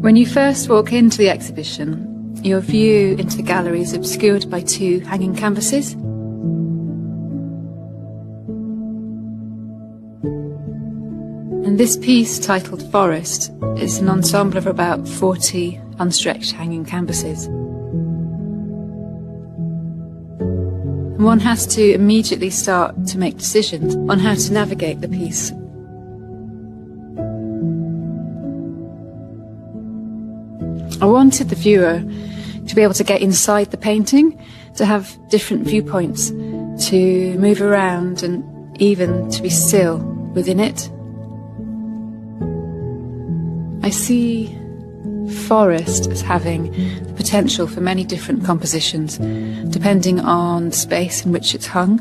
When you first walk into the exhibition, your view into the gallery is obscured by two hanging canvases. And this piece, titled Forest, is an ensemble of about 40 unstretched hanging canvases. And one has to immediately start to make decisions on how to navigate the piece. I wanted the viewer to be able to get inside the painting, to have different viewpoints, to move around and even to be still within it. I see forest as having the potential for many different compositions, depending on the space in which it's hung.